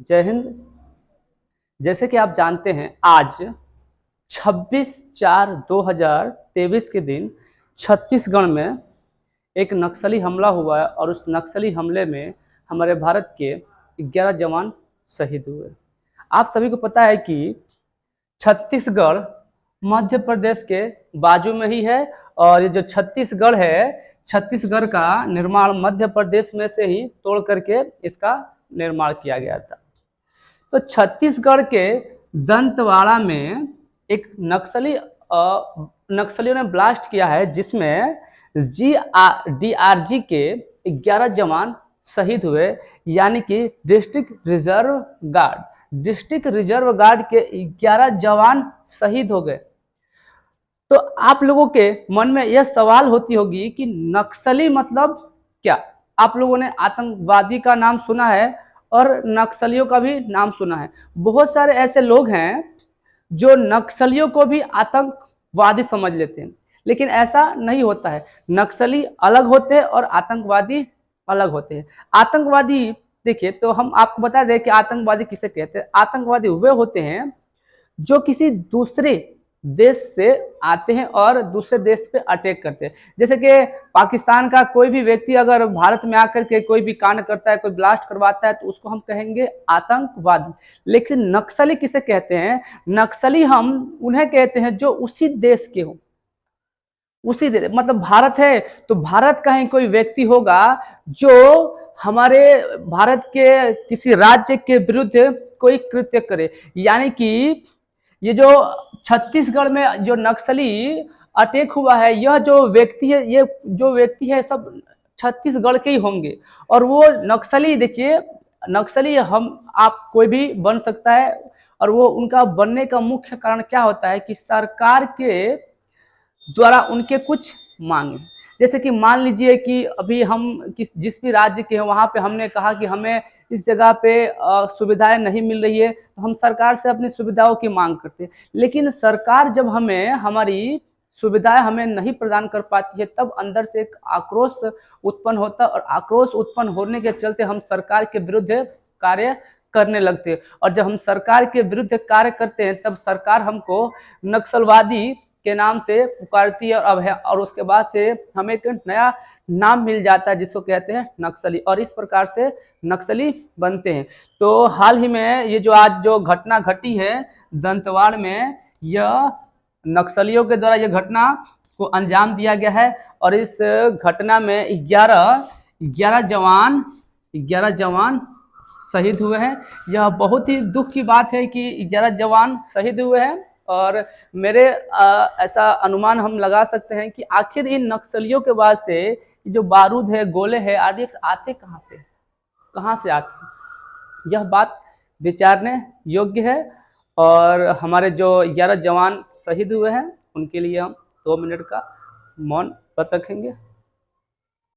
जय हिंद। जैसे कि आप जानते हैं, आज 26/4/2023 के दिन छत्तीसगढ़ में एक नक्सली हमला हुआ है और उस नक्सली हमले में हमारे भारत के 11 जवान शहीद हुए। आप सभी को पता है कि छत्तीसगढ़ मध्य प्रदेश के बाजू में ही है और ये जो छत्तीसगढ़ है, छत्तीसगढ़ का निर्माण मध्य प्रदेश में से ही तोड़ करके इसका निर्माण किया गया था। तो छत्तीसगढ़ के दंतेवाड़ा में एक नक्सलियों ने ब्लास्ट किया है, जिसमें डीआरजी के 11 जवान शहीद हुए, यानी कि डिस्ट्रिक्ट रिजर्व गार्ड के 11 जवान शहीद हो गए। तो आप लोगों के मन में यह सवाल होती होगी कि नक्सली मतलब क्या। आप लोगों ने आतंकवादी का नाम सुना है और नक्सलियों का भी नाम सुना है। बहुत सारे ऐसे लोग हैं जो नक्सलियों को भी आतंकवादी समझ लेते हैं, लेकिन ऐसा नहीं होता है। नक्सली अलग होते हैं और आतंकवादी अलग होते हैं। आतंकवादी, देखिए, तो हम आपको बता दें कि आतंकवादी किसे कहते हैं। आतंकवादी वे होते हैं जो किसी दूसरे देश से आते हैं और दूसरे देश पे अटैक करते हैं। जैसे कि पाकिस्तान का कोई भी व्यक्ति अगर भारत में आकर के कोई भी कांड करता है, कोई ब्लास्ट करवाता है, तो उसको हम कहेंगे आतंकवादी। लेकिन नक्सली किसे कहते हैं? नक्सली हम उन्हें कहते हैं जो उसी देश के हो, उसी देश, मतलब भारत है तो भारत का ही कोई व्यक्ति होगा जो हमारे भारत के किसी राज्य के विरुद्ध कोई कृत्य करे। यानी कि ये जो छत्तीसगढ़ में जो नक्सली अटैक हुआ है, यह जो व्यक्ति है, ये जो व्यक्ति है सब छत्तीसगढ़ के ही होंगे। और वो नक्सली, देखिए, नक्सली हम आप कोई भी बन सकता है। और वो उनका बनने का मुख्य कारण क्या होता है कि सरकार के द्वारा उनके कुछ मांगे। जैसे कि मान लीजिए कि अभी हम जिस भी राज्य के हैं, वहाँ पे हमने कहा कि हमें इस जगह पे सुविधाएं नहीं मिल रही है, तो हम सरकार से अपनी सुविधाओं की मांग करते हैं। लेकिन सरकार जब हमें हमारी सुविधाएं हमें नहीं प्रदान कर पाती है, तब अंदर से एक आक्रोश उत्पन्न होता है और आक्रोश उत्पन्न होने के चलते हम सरकार के विरुद्ध कार्य करने लगते हैं। और जब हम सरकार के विरुद्ध कार्य करते हैं, तब सरकार हमको नक्सलवादी के नाम से पुकारती है और उसके बाद से हमें एक नया नाम मिल जाता है जिसको कहते हैं नक्सली, और इस प्रकार से नक्सली बनते हैं। तो हाल ही में ये जो आज जो घटना घटी है दंतेवाड़ में, यह नक्सलियों के द्वारा यह घटना को अंजाम दिया गया है। और इस घटना में 11 जवान शहीद हुए हैं। यह बहुत ही दुख की बात है कि 11 जवान शहीद हुए हैं। और मेरे ऐसा अनुमान हम लगा सकते हैं कि आखिर इन नक्सलियों के बाद से जो बारूद है, गोले है, आरडीएक्स आते कहाँ से आते हैं, यह बात विचारने योग्य है। और हमारे जो 11 जवान शहीद हुए हैं, उनके लिए हम 2 मिनट का मौन व्रत रखेंगे।